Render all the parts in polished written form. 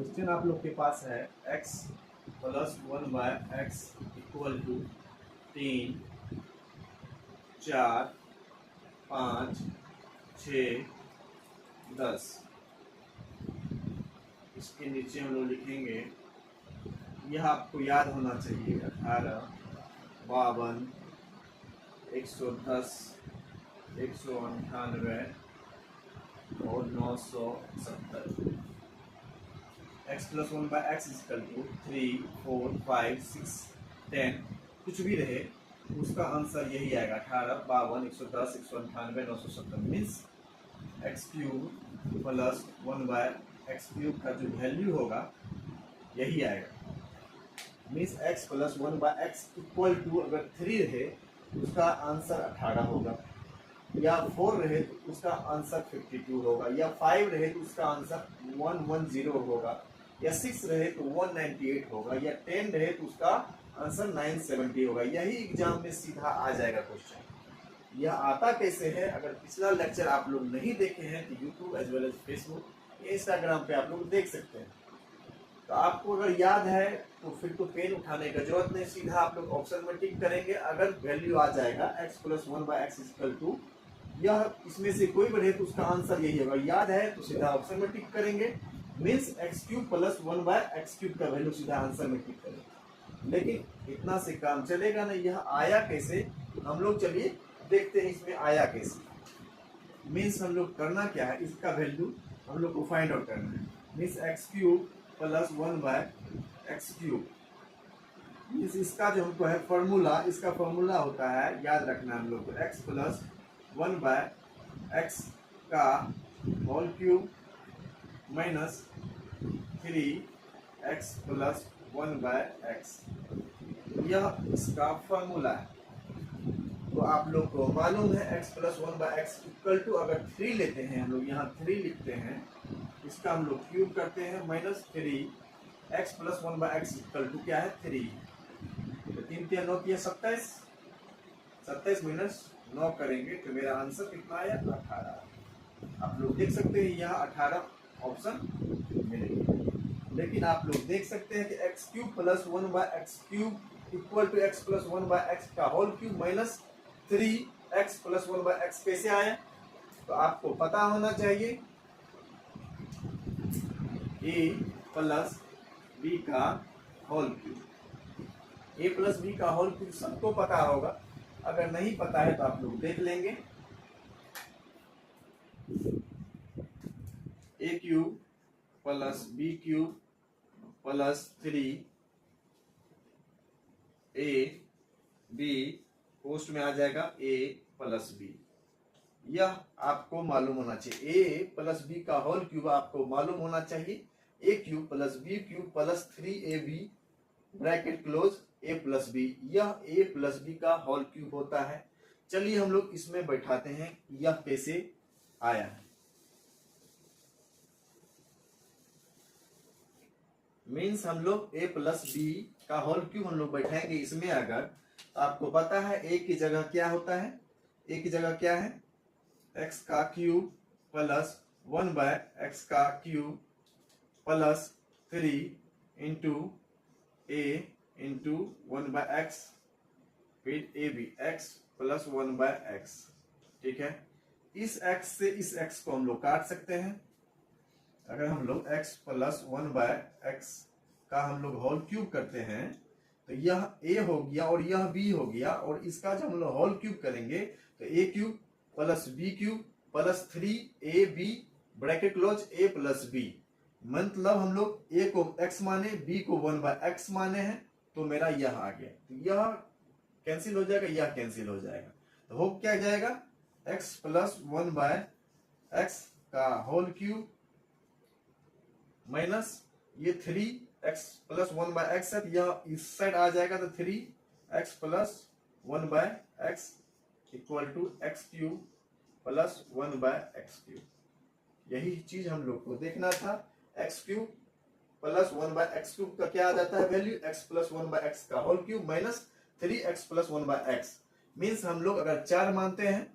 Question आप लोग के पास है x plus 1/x equal to 3, 4, 5, 6, 10। इसके नीचे हम लोग लिखेंगे, यह आपको याद होना चाहिए 18, 52, 110, 198 और 970। x plus 1/x equal to 3, 4, 5, 6, 10 कुछ भी रहे उसका आंसर यही आएगा 18, 52, 110, 198, 970 means X cube plus 1/x cube का जो वैल्यू होगा यही आएगा। Means x plus 1/x equal to अगर 3 रहे उसका आंसर 18 होगा, या 4 रहे तो उसका आंसर 52 होगा, या 5 रहे तो उसका आंसर 110 होगा, या 6 रहे तो 198 होगा, या 10 रहे तो उसका आंसर 970 होगा। यही एग्जाम में सीधा आ जाएगा क्वेश्चन। यह आता कैसे है? अगर पिछला लेक्चर आप लोग नहीं देखे हैं तो YouTube as well as Facebook, Instagram पे आप लोग देख सकते हैं। तो आपको अगर याद है तो फिर तो पेन उठाने का जरूरत नहीं, सीधा आप लोग ऑप्शन में टिक करेंगे। अगर वैल्यू आ जाएगा x plus 1/x equal to, यह इसमें से कोई बढ़े तो उसका आंसर यही होगा। याद है तो सीधा ऑप्शन में टिक करेंगे। Means x cube plus 1/x cube का वैल्यू सीधा आंसर में टिक करेंगे। लेकिन इतना से काम चलेगा नहीं। यह आया कैसे हम लोग चलिए देखते हैं, इसमें आया कैसे। मीन्स हम लोग करना क्या है, इसका वैल्यू हम लोग को फाइंड आउट करना है। Means x cube plus 1/x cube, means इसका जो हमको है फॉर्मूला, इसका फॉर्मूला होता है, याद रखना हम लोग को, x प्लस 1/x का whole cube minus 3x plus 1/x, यह इसका फॉर्मूला है। तो आप लोग को मालूम है x plus 1/x equal to, अगर 3 लेते हैं हम लोग, यहाँ 3 लिखते हैं, इसका हम लोग क्यूब करते हैं minus 3x plus 1/x equal to क्या है 3। तो 3 3 9 3 27, 27 माइनस 9 करेंगे तो मेरा आंसर कितना आया 18। आप लोग देख सकते हैं यहाँ 18 ऑप्शन मिलेंगे। लेकिन आप लोग देख सकते हैं कि x cube plus 1/x cube equal to x plus 1/x का whole cube minus 3x plus 1/x कैसे आया? तो आपको पता होना चाहिए a प्लस b का whole cube. a plus b का होल क्यूब सबको पता होगा, अगर नहीं पता है तो आप लोग देख लेंगे। a cube plus b cube plus 3 a b post में आ जाएगा a प्लस b। यह आपको मालूम होना चाहिए। a प्लस b का होल क्यूब आपको मालूम होना चाहिए। a cube plus b cube plus 3ab bracket close a plus b, यह a प्लस b का होल क्यूब होता है। चलिए हम लोग इसमें बैठाते हैं यह कैसे आया है। मीन्स हम लोग a प्लस b का होल क्यूब हम लोग बैठाएंगे इसमें। अगर आपको पता है a की जगह क्या होता है, a की जगह क्या है x का क्यूब प्लस 1/x का cube plus 3 into a into 1/x फिर ab x प्लस 1/x। ठीक है, इस x से इस x को हम लोग काट सकते हैं। अगर हम लोग x प्लस 1/x का हम लोग होल क्यूब करते हैं तो यह a हो गया और यह b हो गया, और इसका जब हम लोग होल क्यूब करेंगे तो a cube plus b cube plus 3ab bracket close a plus b। मतलब हम लोग a को x माने, b को 1/x माने हैं, तो मेरा यह आ गया। तो यह कैंसिल हो जाएगा, यह कैंसिल हो जाएगा, तो हो क्या जाएगा x प्लस 1/x का होल क्यूब माइनस ये 3x प्लस 1/x है, यह इस साइड आ जाएगा तो 3x plus 1/x equal to x cube plus 1/x cube. यही चीज हम लोग को देखना था। x cube plus 1/x cube का क्या आ जाता है वैल्यू, x प्लस 1/x का whole cube minus 3x plus 1/x। Means हम लोग अगर 4 मानते हैं,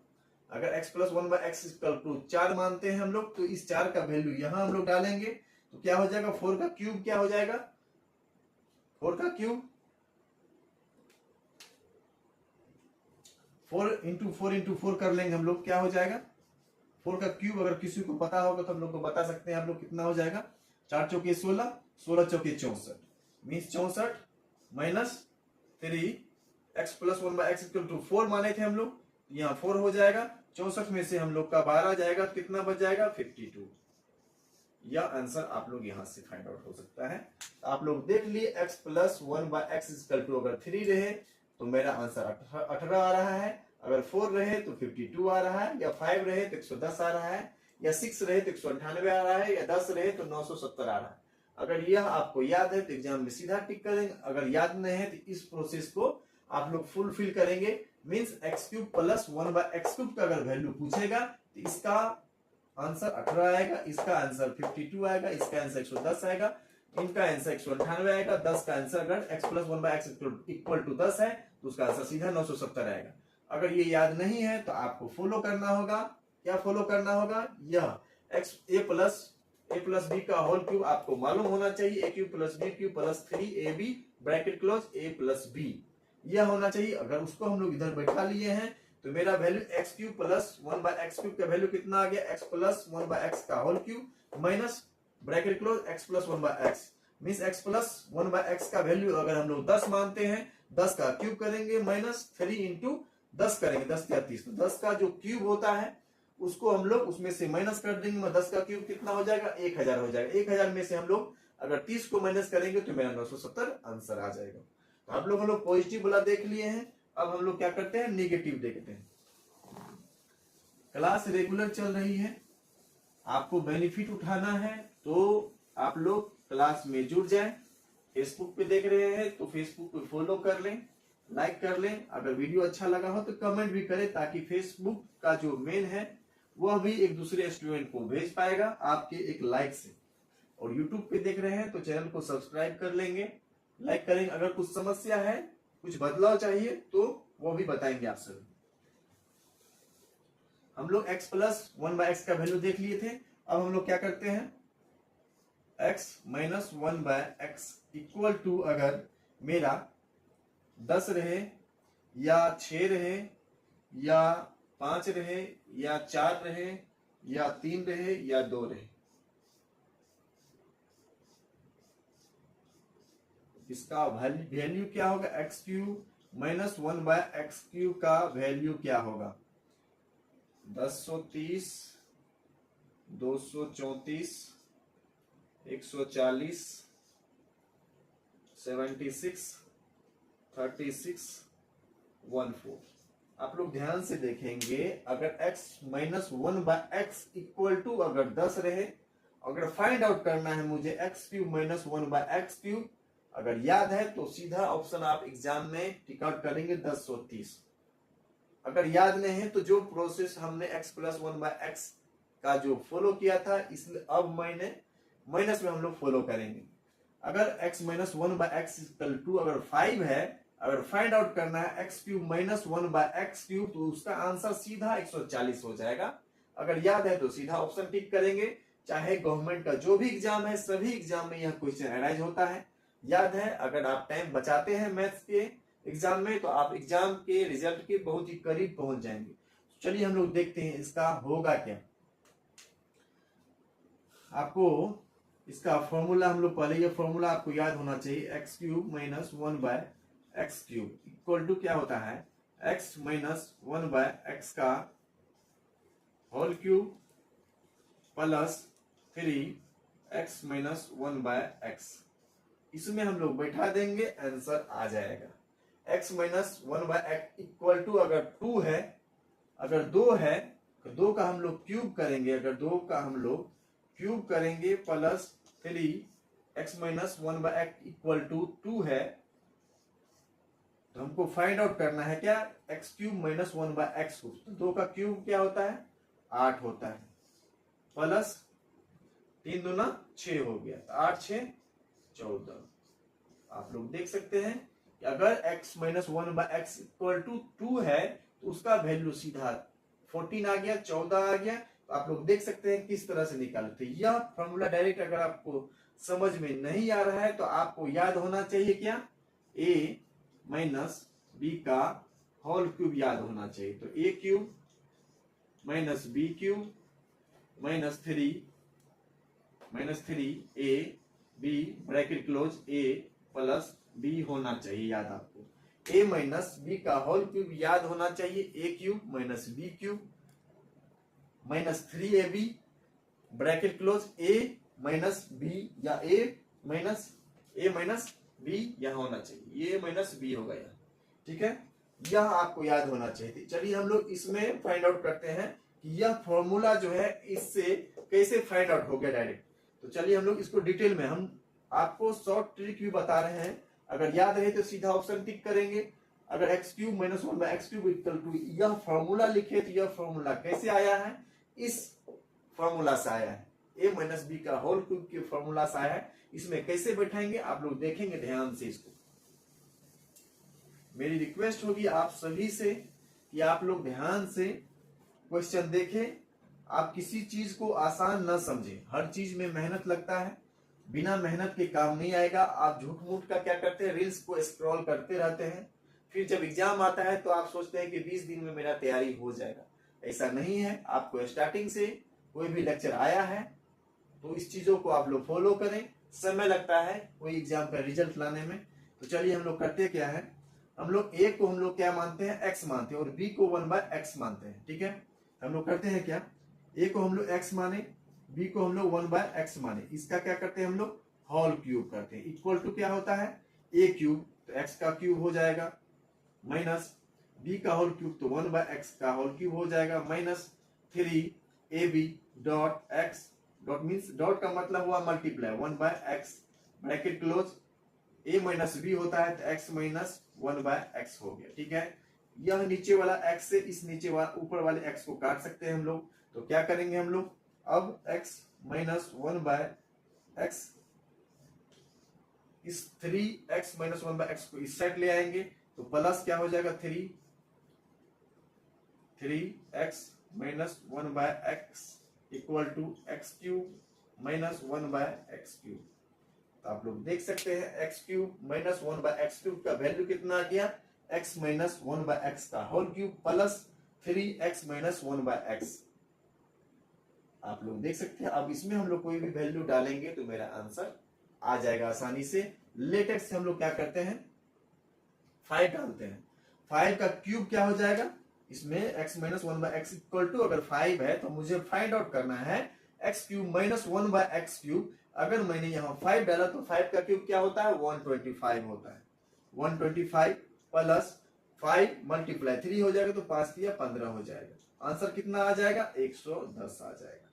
अगर x plus 1/x equal to 4 मानते हैं हम लोग, तो इस 4 का वैल्यू यहाँ हम लोग डालेंगे। तो क्या हो जाएगा, 4 का क्यूब क्या हो जाएगा, 4 का क्यूब 4 कर लेंगे हम लोग, क्या हो जाएगा 4 का क्यूब। अगर किसी को पता होगा तो हम लोग को बता सकते हैं हम लोग, कितना हो जाएगा 4 चौके 16, 16 चौके 64, means 64 minus 3 X plus 1 by X equal to 4 माने थे हम लोग, यहाँ 4 हो जाएगा। 64 में से हम लोग का 12 जाएगा, कितना बच जाएगा 52। यह आंसर आप लोग यहाँ से फाइंड आउट हो सकता है। आप लोग देख लिए x plus 1 by X equal to अगर 3 रहे तो मेरा आंसर 18 आ रहा है, अगर 4 रहे तो 52 आ रहा है, या 5 रहे तो 110 आ रहा है, या 6 रहे तो 198 आ रहा है, या 10 रहे तो 970 आ रहा है। अगर यह आपको याद है तो एग्जाम में सीधा टिक करेंगे, अगर याद नहीं है तो इस प्रोसेस को आप लोग फुलफिल करेंगे। Means X cube plus 1 by X cube का अगर वैल्यू पूछेगा तो इसका आंसर 18 आएगा, इसका आंसर 52 आएगा, इसका आंसर 110 आएगा, इनका आंसर 198 आएगा। 10 का आंसर अगर x plus 1 by X equal to 10 है तो उसका आंसर सीधा 970 आएगा। अगर ये याद नहीं है तो आपको फॉलो करना होगा, क्या फॉलो करना होगा, यह x a प्लस बी का होल क्यूब आपको मालूम होना चाहिए, a cube plus b cube plus 3ab bracket close a plus b, यह होना चाहिए। अगर उसको हम लोग इधर बैठा लिए हैं तो मेरा value X cube plus 1 by X cube का वैल्यू कितना आ गया, एक्स प्लस 1 बाय एक्स का whole cube minus bracket close X plus 1 by X, means X plus 1 by X का वैल्यू अगर हम लोग 10 मानते हैं, 10 का क्यूब करेंगे माइनस 3 इंटू 10 करेंगे, 10 या 30, तो 10 का जो क्यूब होता है उसको हम लोग उसमें से माइनस कर देंगे। 10 का क्यूब कितना हो जाएगा, 1000 हो जाएगा। 1000 में से हम लोग अगर 30 को माइनस करेंगे तो मेरा 970 आंसर आ जाएगा। तो आप लोग हम लोग पॉजिटिव वाला देख लिए हैं, अब हम लोग क्या करते हैं, नेगेटिव देखते हैं। क्लास रेगुलर चल रही है, आपको बेनिफिट उठाना है तो आप लोग क्लास में जुड़ जाएं। फेसबुक पे देख रहे हैं तो फेसबुक पे फॉलो कर लें, लाइक कर लें। अगर वीडियो अच्छा लगा हो तो कमेंट भी करें, ताकि फेसबुक का जो मेन है वह भी एक दूसरे स्टूडेंट को भेज पाएगा आपके एक लाइक से। और यूट्यूब पे देख रहे हैं तो चैनल को सब्सक्राइब कर लेंगे, लाइक करेंगे। अगर कुछ समस्या है, कुछ बदलाव चाहिए तो वो भी बताएंगे आप सभी। हम लोग x प्लस 1 बाय एक्स का वैल्यू देख लिए थे, अब हम लोग क्या करते हैं, x minus 1 by X equal to अगर मेरा 10 रहे या 6 रहे या 5 रहे या 4 रहे या 3 रहे या 2 रहे, इसका वैल्यू क्या होगा, X cube minus 1 by X cube का वैल्यू क्या होगा, 1030, 234, 140, 76, 36, 14। आप लोग ध्यान से देखेंगे, अगर x minus 1 by X equal to अगर 10 रहे, अगर फाइंड आउट करना है मुझे X cube minus 1 by X cube, अगर याद है तो सीधा ऑप्शन आप एग्जाम में टिक आउट करेंगे 1030। अगर याद नहीं है तो जो प्रोसेस हमने x प्लस 1 बाय एक्स का जो फॉलो किया था, इसलिए अब मैंने माइनस में हम लोग फॉलो करेंगे। अगर x minus 1 by X equal to अगर 5 है, अगर फाइंड आउट करना है x cube minus 1 by X cube, तो उसका आंसर सीधा 140 हो जाएगा। अगर याद है तो सीधा ऑप्शन टिक करेंगे। चाहे गवर्नमेंट का जो भी एग्जाम है, सभी एग्जाम में यह क्वेश्चन अराइज होता है, याद है। अगर आप टाइम बचाते हैं मैथ्स के एग्जाम में तो आप एग्जाम के रिजल्ट के बहुत ही करीब पहुंच जाएंगे। चलिए हम लोग देखते हैं इसका होगा क्या। आपको इसका फॉर्मूला, हम लोग पहले ये फॉर्मूला आपको याद होना चाहिए, X cube minus 1 by X cube equal to क्या होता है, एक्स माइनस 1 बाय एक्स का whole cube plus 3x minus 1 by X. इसमें हम लोग बैठा देंगे, आंसर आ जाएगा। x minus 1 by X equal to अगर 2 है, अगर 2 है तो 2 का हम लोग क्यूब करेंगे, अगर 2 का हम लोग क्यूब करेंगे plus 3x minus 1 by X equal to 2 है, तो हमको फाइंड आउट करना है क्या, x cube minus 1 by X को। तो 2 का क्यूब क्या होता है, 8 होता है, प्लस 3 दूना 6 हो गया, तो 8 6 14। आप लोग देख सकते हैं कि अगर x minus 1 by X equal to 2 है तो उसका वैल्यू सीधा 14 आ गया, 14 आ गया। तो आप लोग देख सकते हैं किस तरह से निकालते हैं। यह फॉर्मूला डायरेक्ट अगर आपको समझ में नहीं आ रहा है तो आपको याद होना चाहिए क्या, a माइनस बी का होल क्यूब याद होना चाहिए। तो a cube minus B cube minus three A B bracket close a plus b होना चाहिए याद आपको। a माइनस बी का होल क्यूब याद होना चाहिए, a cube minus B cube minus 3ab bracket close a minus B या a minus B यह होना चाहिए, a माइनस बी होगा यह, ठीक है। यह आपको याद होना चाहिए। चलिए हम लोग इसमें फाइंड आउट करते हैं कि यह फॉर्मूला जो है इससे कैसे फाइंड आउट हो गया डायरेक्ट। तो चलिए हम लोग इसको डिटेल में, हम आपको शॉर्ट ट्रिक भी बता रहे हैं, अगर याद रहे तो सीधा ऑप्शन टिक करेंगे। अगर X cube minus 1/x cube equal to यह फॉर्मूला लिखे तो यह फॉर्मूला कैसे आया है, इस फॉर्मूला से आया है, a माइनस बी का होल क्यूब के फॉर्मूला से आया है। इसमें कैसे बैठाएंगे आप लोग देखेंगे ध्यान से। इसको मेरी रिक्वेस्ट होगी आप सभी से कि आप लोग ध्यान से क्वेश्चन देखें। आप किसी चीज को आसान न समझें, हर चीज में मेहनत लगता है, बिना मेहनत के काम नहीं आएगा। आप झूठ मूठ का क्या करते हैं, रील्स को स्क्रॉल करते रहते हैं, फिर जब एग्जाम आता है तो आप सोचते हैं कि 20 दिन में मेरा तैयारी हो जाएगा। ऐसा नहीं है। आपको स्टार्टिंग से कोई भी लेक्चर आया है तो इस चीजों को आप लोग फॉलो करें। समय लगता है कोई एग्जाम का रिजल्ट लाने में। तो चलिए हम लोग करते क्या है, हम लोग a को हम लोग क्या मानते हैं, x मानते हैं, और b को 1/x मानते हैं, ठीक है। हम लोग करते हैं क्या, a को हम लोग x माने, b को हम लोग 1/x माने, इसका क्या करते हैं हम लोग होल क्यूब करते हैं। इक्वल टू क्या होता है a क्यूब, तो x का क्यूब हो जाएगा, माइनस b का होल क्यूब तो 1/x का होल क्यूब हो जाएगा, minus 3ab dot x, dot means dot का मतलब हुआ multiply, 1/x bracket close, a minus B होता है तो x माइनस 1/x हो गया, ठीक है। यह नीचे वाला x से इस नीचे वाला ऊपर वाले x को काट सकते हैं हम लोग। तो क्या करेंगे हम लोग, अब x माइनस 1/x, इस 3x माइनस 1/x को इस साइड ले आएंगे तो प्लस क्या हो जाएगा 3x minus 1/x equal to x cube minus 1/x cube. तो आप लोग देख सकते हैं x cube minus 1/x cube का वैल्यू कितना आ गया, x माइनस 1/x का whole cube plus 3x minus 1/x। आप लोग देख सकते हैं। अब इसमें हम लोग कोई भी वैल्यू डालेंगे तो मेरा आंसर आ जाएगा आसानी से। लेटेक्स से हम लोग क्या करते हैं, 5 डालते हैं, 5 का क्यूब क्या हो जाएगा, इसमें x minus 1/x equal to, अगर 5 है तो मुझे फाइंड आउट करना है x cube minus 1/x cube. अगर मैंने यहाँ 5 डाला तो 5 का क्यूब क्या होता है 125 होता है, 125 प्लस 5 मल्टीप्लाई 3 हो जाएगा तो 5 या 15 हो जाएगा। आंसर कितना आ जाएगा 110 आ जाएगा।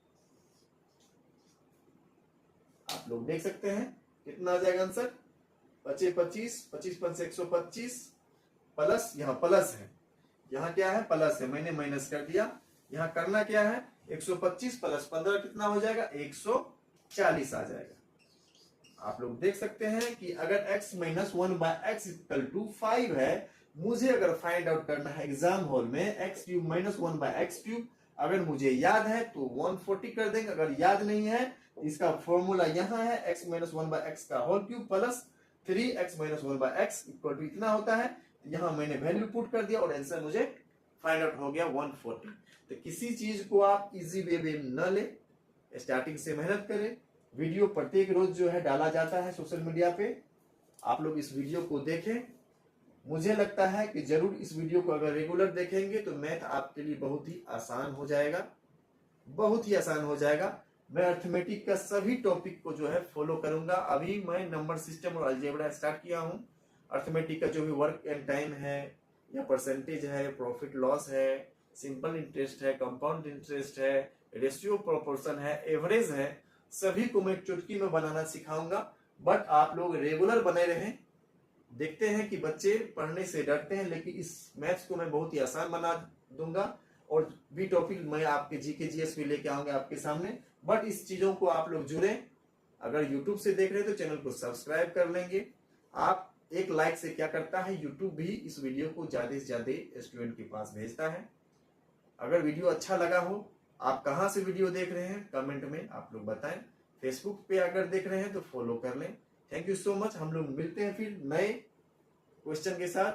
आप लोग देख सकते हैं कितना आ जाएगा आंसर, 25 25 5 125 प्लस, यहाँ प्लस है, यहाँ क्या है प्लस है, मैंने माइनस कर दिया। यहाँ करना क्या है 125 प्लस 15 कितना हो जाएगा 140 आ जाएगा। आप लोग देख सकते हैं कि अगर x minus 1/x equal to 5 है, मुझे अगर फाइंड आउट करना है एग्जाम हॉल में x cube minus 1/x cube, अगर मुझे याद है तो 140 कर देंगे, अगर याद नहीं है इसका फॉर्मूला यहाँ है x माइनस 1/x का whole cube plus 3x minus 1/x equal to इतना होता है। यहाँ मैंने वैल्यू पुट कर दिया और आंसर मुझे फाइंड आउट हो गया 140। तो किसी चीज को आप इजी वे में न ले, स्टार्टिंग से मेहनत करें। वीडियो प्रत्येक रोज जो है डाला जाता है सोशल मीडिया पे, आप लोग इस वीडियो को देखें। मुझे लगता है कि जरूर इस वीडियो को अगर रेगुलर देखेंगे तो मैथ आपके लिए बहुत ही आसान हो जाएगा, बहुत ही आसान हो जाएगा। मैं अर्थमेटिक का सभी टॉपिक को जो है फॉलो करूंगा। अभी मैं नंबर सिस्टम और अलजेब्रा स्टार्ट किया हूं। अर्थमेटिक का जो भी वर्क एंड टाइम है या परसेंटेज है, प्रॉफिट लॉस है, सिंपल इंटरेस्ट है, कंपाउंड इंटरेस्ट है, रेशियो प्रोपोर्शन है, एवरेज है, सभी को मैं चुटकी में बनाना सिखाऊंगा। बट आप लोग रेगुलर बने रहें। देखते हैं कि बच्चे पढ़ने से डरते हैं, लेकिन इस मैथ्स को मैं बहुत ही आसान बना दूंगा और भी टॉपिक मैं आपके जीके जीएस भी लेके आऊंगा आपके सामने। बट इस चीजों को आप लोग जुड़े। अगर यूट्यूब से देख रहे हैं तो चैनल को सब्सक्राइब कर लेंगे। आप एक लाइक से क्या करता है, यूट्यूब भी इस वीडियो को ज्यादा से ज्यादा स्टूडेंट के पास भेजता है। अगर वीडियो अच्छा लगा हो आप कहाँ से वीडियो देख रहे हैं कमेंट में आप लोग बताएं। फेसबुक पे अगर देख रहे हैं तो फॉलो कर लें। Thank you so much. हम लोग मिलते हैं फिर नए क्वेश्चन के साथ,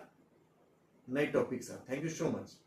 नए टॉपिक के साथ। Thank you so much.